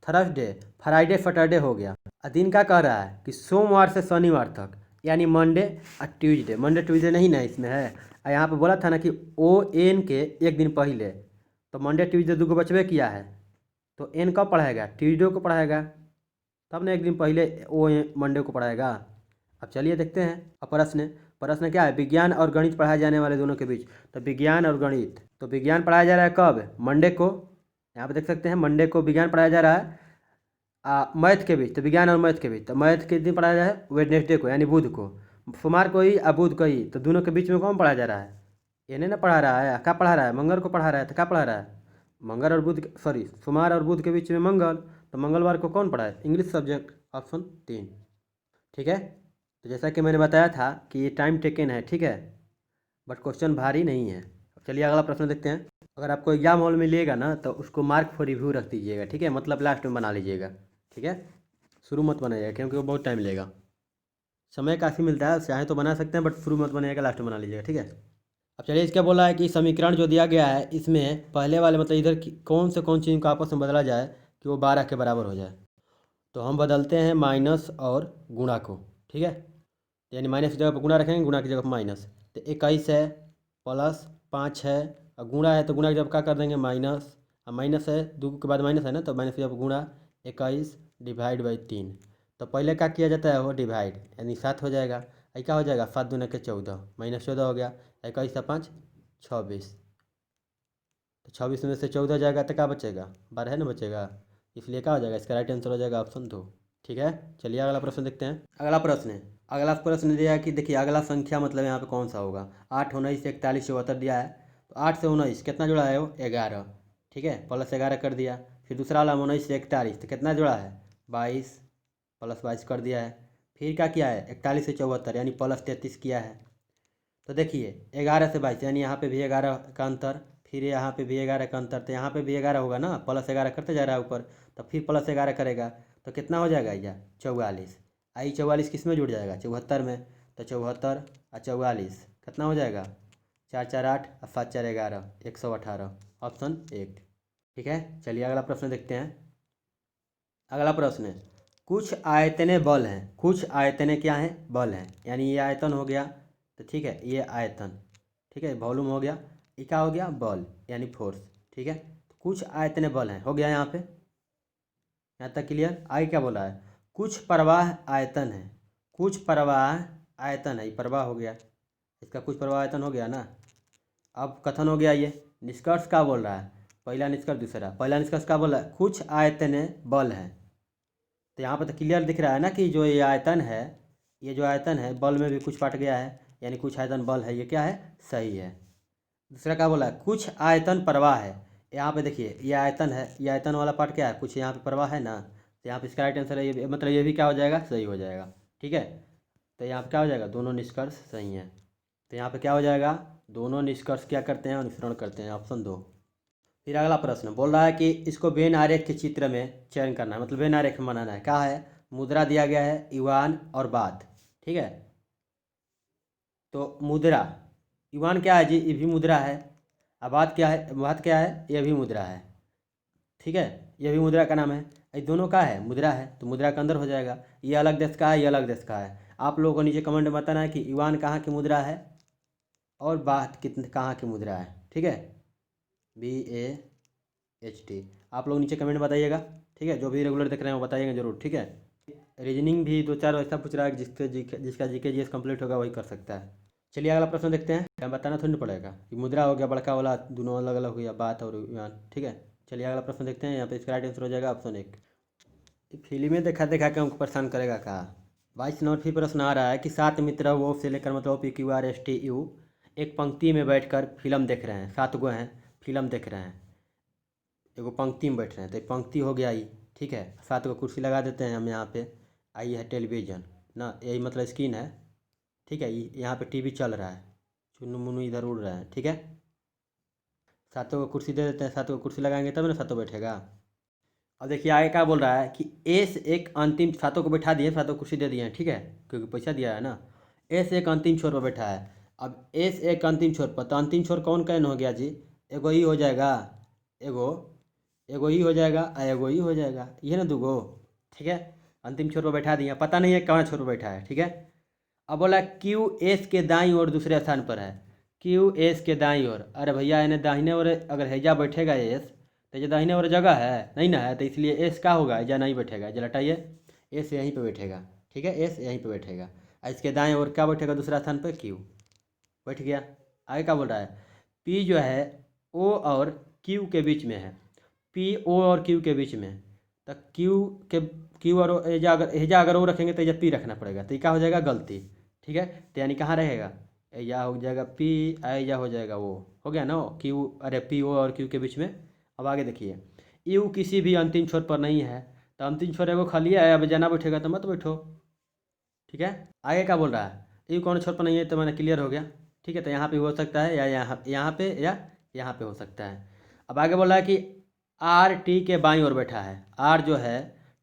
Thursday Friday Saturday हो गया। और दिन का कह रहा है कि सोमवार से शनिवार तक, यानी मंडे और ट्यूसडे, मंडे ट्यूसडे नहीं ना इसमें है, और यहाँ पे बोला था ना कि ON के एक दिन पहले, तो मंडे ट्यूसडे 2 गो बचबे किया है, तो N कब पढ़ाएगा, ट्यूसडे को पढ़ाएगा, तब ना एक दिन पहले मंडे को पढ़ाएगा। अब चलिए देखते हैं। अब प्रश्न क्या है, विज्ञान और गणित पढ़ाए जाने वाले दोनों के बीच, तो विज्ञान और गणित, तो विज्ञान पढ़ाया जा रहा है कब, मंडे को, यहाँ पे देख सकते हैं मंडे को विज्ञान पढ़ाया जा रहा है। मैथ के बीच, तो विज्ञान और मैथ के बीच, तो मैथ के दिन पढ़ाया जा रहा है वेडनेसडे को यानी बुध को, सोमवार को ही और बुध को ही, तो दोनों के बीच में कौन पढ़ाया जा रहा है, ये नहीं ना पढ़ा रहा है, क्या पढ़ा रहा है, मंगल को पढ़ा रहा है, तो क्या पढ़ा रहा है, मंगल और बुध, सॉरी सोमवार और बुध के बीच में मंगल, तो मंगलवार को कौन पढ़ा है, इंग्लिश सब्जेक्ट, ऑप्शन 3, ठीक है। तो जैसा कि मैंने बताया था कि ये टाइम टेकन है, ठीक है, बट क्वेश्चन भारी नहीं है। चलिए अगला प्रश्न देखते हैं। अगर आपको एग्जाम हॉल में मिलेगा ना तो उसको मार्क फॉर रिव्यू रख दीजिएगा, ठीक है, मतलब लास्ट में बना लीजिएगा, ठीक है, शुरू मत बनाइएगा क्योंकि वो बहुत टाइम लेगा, समय काफ़ी मिलता है, चाहे तो बना सकते हैं बट शुरू मत बनाइएगा, लास्ट में बना लीजिएगा, ठीक है। अब चलिए इसका बोला है कि समीकरण जो दिया गया है इसमें पहले वाले मतलब इधर कौन से कौन चीज़ को आपस में बदला जाए कि वो 12 के बराबर हो जाए, तो हम बदलते हैं माइनस और गुणा को, ठीक है, यानी माइनस की जगह पर गुणा रखेंगे, गुणा की जगह पर माइनस। तो 21 है प्लस 5 है, और गुणा है तो गुणा की जगह क्या कर देंगे माइनस, और माइनस है 2 के बाद माइनस है ना, तो माइनस की जगह पर गुणा। 21 डिवाइड बाई 3। तो पहले क्या किया जाता है वो डिवाइड, यानी 7 हो जाएगा। ये क्या हो जाएगा 7 दूना के 14, माइनस 14 हो गया। 21 से 5 26, तो 26 में से 14 जाएगा तो क्या बचेगा 12 है ना बचेगा, इसलिए क्या हो जाएगा इसका राइट आंसर हो जाएगा ऑप्शन 2। ठीक है, चलिए अगला प्रश्न देखते हैं। अगला प्रश्न दिया है कि देखिए अगला संख्या मतलब यहाँ पे कौन सा होगा। 8 19 41 74 दिया है, तो 8 से 19 कितना जुड़ा है वो 11, ठीक है, प्लस 11 कर दिया। फिर दूसरा वाला 19 से 41 तो कितना जुड़ा है 22, प्लस 22 कर दिया है। फिर क्या किया है 41 से 74 यानी प्लस 33 किया है। तो देखिए 11 से 22 यानी यहाँ पे भी 11 का अंतर, फिर यहाँ पे भी 11 का अंतर, तो यहाँ पे भी 11 होगा ना, प्लस 11 करते जा रहा है ऊपर, तो फिर प्लस 11 करेगा तो कितना हो जाएगा यह 44। आई 44 किस में जुड़ जाएगा 74 में, तो 74 और 44 कितना हो जाएगा 4 4 8 और 7 4 11 118, ऑप्शन 1। ठीक है, चलिए अगला प्रश्न देखते हैं। अगला प्रश्न है कुछ आयतने बल हैं, कुछ आयतने क्या हैं बल हैं, यानी ये आयतन हो गया, तो ठीक है ये आयतन, ठीक है वॉल्यूम हो गया, ये क्या हो गया बल यानी फोर्स। ठीक है, तो कुछ आयतने बल हैं हो गया यहाँ पे, यहाँ तक क्लियर। आगे क्या बोला है कुछ प्रवाह आयतन है, कुछ प्रवाह आयतन है, ये प्रवाह हो गया, इसका कुछ प्रवाह आयतन हो गया ना। अब कथन हो गया ये, निष्कर्ष क्या बोल रहा है, पहला निष्कर्ष दूसरा। पहला निष्कर्ष क्या बोल रहा है कुछ आयतने बल हैं, तो यहाँ पर तो क्लियर दिख रहा है ना कि जो ये आयतन है, ये जो आयतन है बल में भी कुछ पाट गया है, यानी कुछ आयतन बल है, ये क्या है सही है। दूसरा क्या बोला है कुछ आयतन प्रवाह है, यहाँ पे देखिए ये आयतन है, ये आयतन वाला पार्ट क्या है कुछ यहाँ पे प्रवाह है ना, तो यहाँ पे इसका राइट आंसर है ये, मतलब ये भी क्या हो जाएगा सही हो जाएगा। ठीक है, तो यहाँ पे क्या हो जाएगा दोनों निष्कर्ष सही हैं, तो यहाँ पे क्या हो जाएगा दोनों निष्कर्ष क्या करते हैं अनुसरण करते हैं, ऑप्शन 2। फिर अगला प्रश्न बोल रहा है कि इसको वेन आरेख के चित्र में चयन करना है, मतलब वेन आरेख में बनाना है। क्या है मुद्रा दिया गया है युवान और बात, ठीक है, तो मुद्रा युवान क्या है जी ये भी मुद्रा है, अब बात क्या है बात क्या है ये भी मुद्रा है, ठीक है ये भी मुद्रा का नाम है, ये दोनों का है मुद्रा है, तो मुद्रा के अंदर हो जाएगा। ये अलग देश का है ये अलग देश का है। आप लोगों को नीचे कमेंट में बताना है कि युवान कहाँ की मुद्रा है और बात कितने कहाँ की मुद्रा है, ठीक है BAHT, आप लोग नीचे कमेंट बताइएगा। ठीक है, जो भी रेगुलर देख रहे हैं वो बताइएगा जरूर। ठीक है, रीजनिंग भी 2 4 ऐसा पूछ रहा है जिसका जीके जीएस कंप्लीट होगा वही कर सकता है। चलिए अगला प्रश्न देखते हैं, क्या बताना थोड़ी ना पड़ेगा, ये मुद्रा हो गया बड़का वाला, दोनों अलग अलग हो गया बात और युवान। ठीक है, चलिए अगला प्रश्न देखते हैं, यहाँ पे इसका राइट आंसर हो जाएगा ऑप्शन 1। फिल्में देखा देखा के हमको परेशान करेगा कहा। 22 नंबर फिर प्रश्न आ रहा है कि 7 मित्र वो से लेकर मतलब PQRSTU एक पंक्ति में बैठकर फिल्म देख रहे हैं, 7 गो हैं फिल्म देख रहे हैं, एगो पंक्ति में बैठ रहे हैं, तो पंक्ति हो गया ये। ठीक है, 7 गो कुर्सी लगा देते हैं हम यहाँ पे, आई है टेलीविज़न ना, यही मतलब स्क्रीन है। ठीक है, यहाँ पे टीवी चल रहा है, चुन्नू मुन्नू इधर उड़ रहा है। ठीक है, 7 को कुर्सी दे देते हैं, 7 को कुर्सी लगाएंगे तब ना 7 बैठेगा। अब देखिए आगे क्या बोल रहा है कि ए से एक अंतिम, 7 को बैठा दिए, 7 को कुर्सी दे दिए हैं, ठीक है क्योंकि पैसा दिया है ना। ए से एक अंतिम छोर पर बैठा है, अब ए से एक अंतिम छोर पर, तो अंतिम छोर कौन कैन हो गया जी, एगो ही हो जाएगा, एगो एगो ही हो जाएगा और एगो ही हो जाएगा, ये ना दूगो। ठीक है, अंतिम छोर पर बैठा दिया, पता नहीं है कौन छोर पर बैठा है। ठीक है, अब बोला QS के दाईं ओर दूसरे स्थान पर है, QS के दाईं ओर, अरे भैया इन्हें दाहिने ओर अगर हैजा बैठेगा एस, तो ये दाहिने ओर जगह है नहीं ना है, तो इसलिए एस क्या होगा या नहीं बैठेगा, जो लटाइए एस यहीं पे बैठेगा। ठीक है, एस यहीं पे बैठेगा और इसके दाएं ओर क्या बैठेगा दूसरा स्थान पर Q बैठ गया। आगे क्या बोल रहा है P जो है O और Q के बीच में है, P O और Q के बीच में, तो Q और एजा अगर O रखेंगे तो एजा P रखना पड़ेगा, तो ये क्या हो जाएगा गलती। ठीक है, तो यानी कहाँ रहेगा एजा हो जाएगा P, एजा हो जाएगा वो, हो गया ना Q, अरे PO और Q के बीच में। अब आगे देखिए यू किसी भी अंतिम छोर पर नहीं है, तो अंतिम छोर एगो खाली है, अब जाना बैठेगा तो मत बैठो। ठीक है, आगे क्या बोल रहा है यू कौन छोर पर नहीं है, तो मैंने क्लियर हो गया। ठीक है, तो यहाँ पे हो सकता है या यहाँ पे या यहाँ पे हो सकता है। अब आगे बोल रहा है कि RT के बाईं ओर बैठा है, R जो है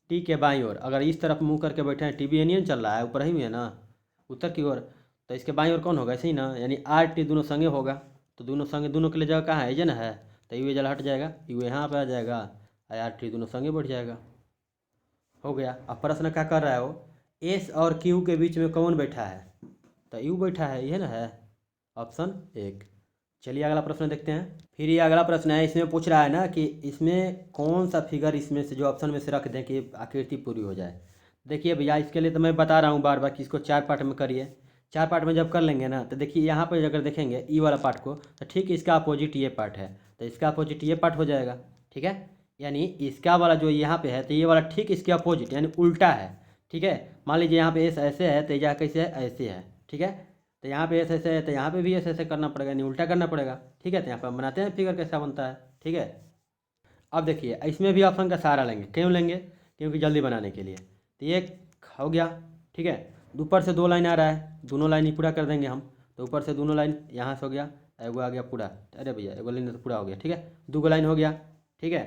T के बाईं ओर, अगर इस तरफ मुँह करके बैठे हैं, टीवी नहीं चल रहा है ऊपर ही है ना उत्तर की ओर, तो इसके बाईं ओर कौन होगा ऐसे ही ना, यानी RT दोनों संगे होगा, तो दोनों संगे दोनों के लिए जगह कहाँ है ये ना है, तो यू जल हट जाएगा, यू यहाँ पे आ जाएगा, RT दोनों संगे बैठ जाएगा। हो गया। अब प्रश्न क्या कर रहा है वो एस और क्यू के बीच में कौन बैठा है? तो यू बैठा है, ये ना है ऑप्शन 1। चलिए अगला प्रश्न देखते हैं। फिर ये अगला प्रश्न है, इसमें पूछ रहा है ना कि इसमें कौन सा फिगर इसमें से जो ऑप्शन में से रख दें कि आकृति पूरी हो जाए। देखिए भैया, इसके लिए तो मैं बता रहा हूँ बार बार कि इसको 4 पार्ट में करिए। 4 पार्ट में जब कर लेंगे ना तो देखिए यहाँ पर अगर देखेंगे ई वाला पार्ट को, तो ठीक इसका अपोजिट ये पार्ट है, तो इसका अपोजिट ये पार्ट हो जाएगा। ठीक है, यानी इसका वाला जो यहाँ पे है तो ये वाला ठीक इसके अपोजिट यानी उल्टा है। ठीक है, मान लीजिए यहाँ पे एस ऐसे है तो यहाँ कैसे है, ऐसे है। ठीक है, तो यहाँ पे ऐसे है तो यहाँ पे भी ऐसे करना पड़ेगा, यानी उल्टा करना पड़ेगा। ठीक है, तो यहाँ पर हम बनाते हैं फिगर कैसा बनता है। ठीक है, अब देखिए इसमें भी ऑप्शन का सहारा लेंगे। क्यों लेंगे? क्योंकि जल्दी बनाने के लिए। तो ये हो गया। ठीक है, ऊपर से 2 लाइन आ रहा है, दोनों लाइन ही पूरा कर देंगे हम। तो ऊपर से दोनों लाइन यहाँ से हो गया, एगो आ गया पूरा। अरे भैया एगो लाइन तो पूरा हो गया। ठीक है, 2 लाइन हो गया। ठीक है,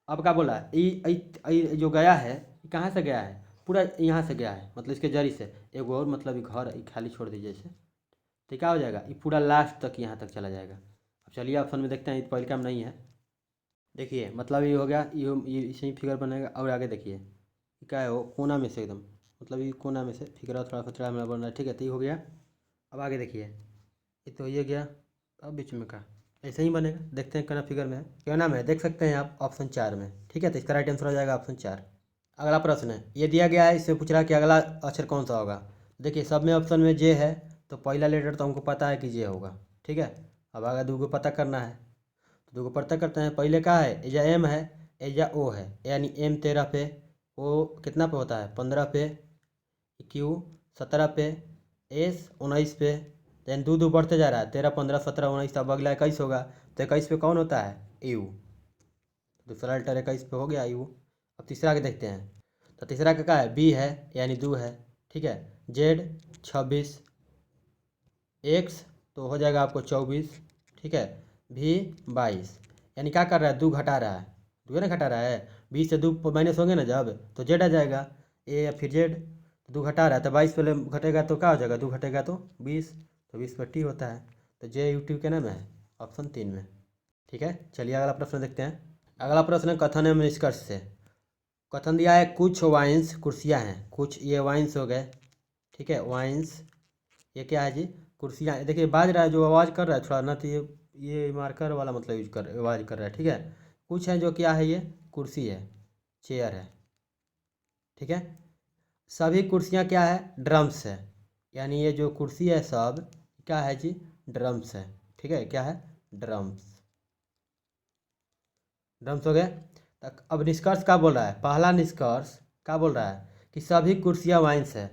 अब क्या बोला, ये जो गया है कहाँ से गया है? पूरा यहाँ से गया है, मतलब इसके जरी से। एगो और मतलब घर खाली छोड़ दीजिए इसे, तो क्या हो जाएगा, ये पूरा लास्ट तक यहाँ तक चला जाएगा। अब चलिए ऑप्शन में देखते हैं, ये पहले काम नहीं है। देखिए मतलब ये हो गया, ये इसे ही फिगर बनेगा। और आगे देखिए क्या है, वो कोना में से एकदम, मतलब ये कोना में से फिगर थोड़ा खतरा में बन रहा है। ठीक है, तो ये हो गया। अब आगे देखिए, ये तो ये गया, अब बीच में का ऐसे ही बनेगा। देखते हैं क्या फिगर में है, क्या नाम है, देख सकते हैं आप ऑप्शन 4 में। ठीक है, तो इसका राइट आंसर हो जाएगा ऑप्शन 4। अगला प्रश्न है, ये दिया गया है, इसमें पूछ रहा है कि अगला अक्षर कौन सा होगा। देखिए सब में ऑप्शन में जे है, तो पहला लेटर तो हमको पता है कि जे होगा। ठीक है, अब आगे 2 को पता करना है, तो 2 को पता करते हैं। पहले का है, एजा एम है, एजा ओ है, यानी एम 13 पे, ओ कितना पे होता है 15 पे, क्यू 17 पे, एस 19 पे। देन 2 बढ़ते जा रहा है, 13 15 17 19, अब अगला 21 होगा। तो 21 पे कौन होता है? यू। दूसरा लेटर 21 पे हो गया यू। अब तीसरा के देखते हैं, तो तीसरा का क्या है, बी है, यानी 2 है। ठीक है, जेड 26, एक्स तो हो जाएगा आपको 24। ठीक है, भी 22, यानी क्या कर रहा है, 2 घटा रहा है, 2 ना घटा रहा है, 20 से 2 माइनस होंगे ना जब, तो जेड आ जाएगा, ए या फिर जेड। 2 घटा रहा है तो 22 पहले घटेगा तो क्या हो जाएगा, 2 घटेगा तो 20, तो 20 पर टी होता है। तो जे यूट्यूब के नाम है ऑप्शन 3 में। ठीक है, चलिए अगला प्रश्न देखते हैं। अगला प्रश्न है कथन एवं निष्कर्ष से। कथन दिया है, कुछ वाइन्स कुर्सियाँ हैं, कुछ ये वाइन्स हो गए। ठीक है, वाइन्स ये क्या है जी, कुर्सियाँ। देखिए बाज रहा है, जो आवाज़ कर रहा है थोड़ा ना, तो ये मार्कर वाला मतलब यूज कर आवाज़ कर रहा है। ठीक है, कुछ है जो क्या है, ये कुर्सी है, चेयर है। ठीक है, सभी कुर्सियाँ क्या है, ड्रम्स है, यानी ये जो कुर्सी है सब क्या है जी, ड्रम्स है। ठीक है, क्या है, ड्रम्स। ड्रम्स हो गए। अब निष्कर्ष क्या बोल रहा है, पहला निष्कर्ष क्या बोल रहा है कि सभी कुर्सियाँ वाइन्स है।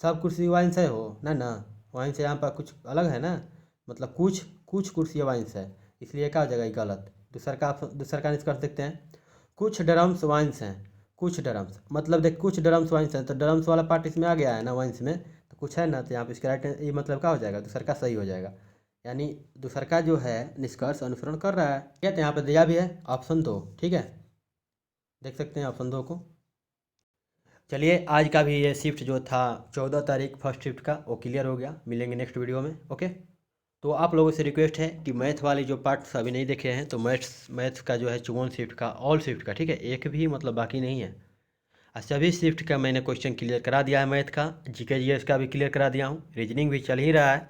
सब कुर्सी वाइन्स है हो ना, ना वाइन्स यहाँ पर कुछ अलग है ना, मतलब कुछ कुछ कुर्सियाँ वाइन्स है, इसलिए क्या हो जाएगा, ये गलत। दूसरा का निष्कर्ष देखते हैं, कुछ ड्रम्स वाइन्स हैं। कुछ ड्रम्स मतलब देख, कुछ ड्रम्स वाइन्स हैं, तो ड्रम्स वाला पार्ट इसमें आ गया है ना वाइन्स में, तो कुछ है ना, तो यहाँ पे इसका राइट ये मतलब क्या हो जाएगा, दूसरा का सही हो जाएगा। यानी दूसरा का जो है निष्कर्ष अनुसरण कर रहा है। ठीक है, तो यहाँ पे दिया भी है ऑप्शन 2। ठीक है, देख सकते हैं ऑप्शन 2 को। चलिए आज का भी ये शिफ्ट जो था 14 तारीख फर्स्ट शिफ्ट का, वो क्लियर हो गया। मिलेंगे नेक्स्ट वीडियो में। ओके, तो आप लोगों से रिक्वेस्ट है कि मैथ वाली जो पार्ट्स अभी नहीं देखे हैं, तो मैथ्स का जो है 54 शिफ्ट का, ऑल शिफ्ट का, ठीक है, एक भी मतलब बाकी नहीं है। और सभी शिफ्ट का मैंने क्वेश्चन क्लियर करा दिया है। मैथ का, जीके जीएस का भी क्लियर करा दिया हूँ, रीजनिंग भी चल ही रहा है,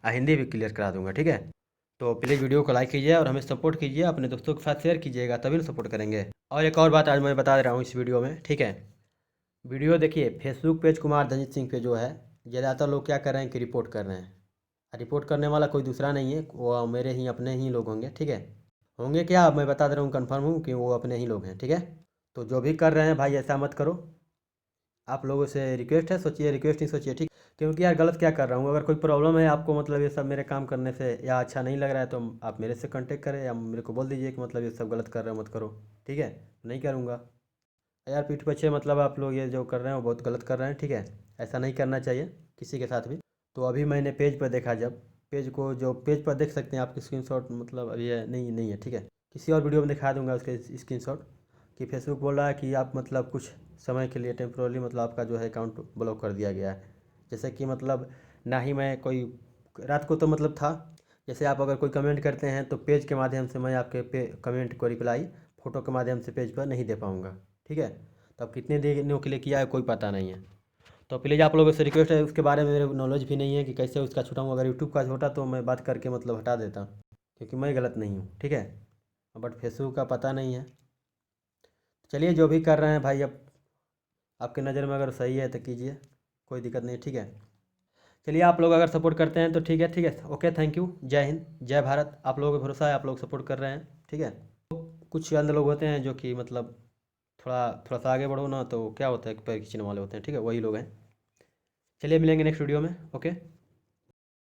और हिंदी भी क्लियर करा दूंगा। ठीक है, तो प्लीज़ वीडियो को लाइक कीजिए और हमें सपोर्ट कीजिए, अपने दोस्तों के साथ शेयर कीजिएगा, तभी ना सपोर्ट करेंगे। और एक और बात आज मैं बता दे रहा हूँ इस वीडियो में। ठीक है, वीडियो देखिए फेसबुक पेज कुमार धनजीत सिंह पे जो है, ज़्यादातर लोग क्या कर रहे हैं कि रिपोर्ट कर रहे हैं। रिपोर्ट करने वाला कोई दूसरा नहीं है, वो मेरे ही अपने ही लोग होंगे। ठीक है, होंगे क्या, मैं बता दे रहा हूँ, कन्फर्म हूँ कि वो अपने ही लोग हैं। ठीक है, तो जो भी कर रहे हैं भाई ऐसा मत करो, आप लोगों से रिक्वेस्ट है, सोचिए, रिक्वेस्ट नहीं सोचिए। ठीक, क्योंकि यार गलत क्या कर रहा हूँ, अगर कोई प्रॉब्लम है आपको, मतलब ये सब मेरे काम करने से या अच्छा नहीं लग रहा है, तो आप मेरे से कांटेक्ट करें या मेरे को बोल दीजिए कि मतलब ये सब गलत कर रहे हो, मत करो। ठीक है, नहीं करूँगा यार, पीठ पीछे मतलब आप लोग ये जो कर रहे हैं वो बहुत गलत कर रहे हैं। ठीक है, ऐसा नहीं करना चाहिए किसी के साथ भी। तो अभी मैंने पेज पर देखा, जब पेज को जो पेज पर देख सकते हैं आपके स्क्रीनशॉट, मतलब अभी ये नहीं है। ठीक है, किसी और वीडियो में दिखा दूंगा उसके स्क्रीनशॉट, कि फेसबुक बोल रहा है कि आप मतलब कुछ समय के लिए टेम्प्रोरली मतलब आपका जो है अकाउंट ब्लॉक कर दिया गया है। जैसे कि मतलब ना ही मैं कोई रात को तो मतलब था, जैसे आप अगर कोई कमेंट करते हैं तो पेज के माध्यम से मैं आपके कमेंट को रिप्लाई फ़ोटो के माध्यम से पेज पर नहीं दे पाऊँगा। ठीक है, तो अब कितने दिनों के लिए किया है कोई पता नहीं है। तो प्लीज़ आप लोगों से रिक्वेस्ट है, उसके बारे में मेरे नॉलेज भी नहीं है कि कैसे उसका छुटाऊँ। अगर यूट्यूब का छोटा तो मैं बात करके मतलब हटा देता, क्योंकि मैं गलत नहीं हूँ, ठीक है। बट फेसबुक का पता नहीं है। चलिए जो भी कर रहे हैं भाई, अब आपकी नज़र में अगर सही है तो कीजिए, कोई दिक्कत नहीं, ठीक है। चलिए आप लोग अगर सपोर्ट करते हैं तो ठीक है, ठीक है, ओके, थैंक यू, जय हिंद, जय भारत। आप लोगों को भरोसा है, आप लोग सपोर्ट कर रहे हैं, ठीक है। कुछ अंध लोग होते हैं जो कि मतलब थोड़ा थोड़ा सा आगे बढ़ो ना तो क्या होता है कि पैर खींचने वाले होते हैं, ठीक है, वही लोग हैं। चलिए मिलेंगे नेक्स्ट वीडियो में, ओके।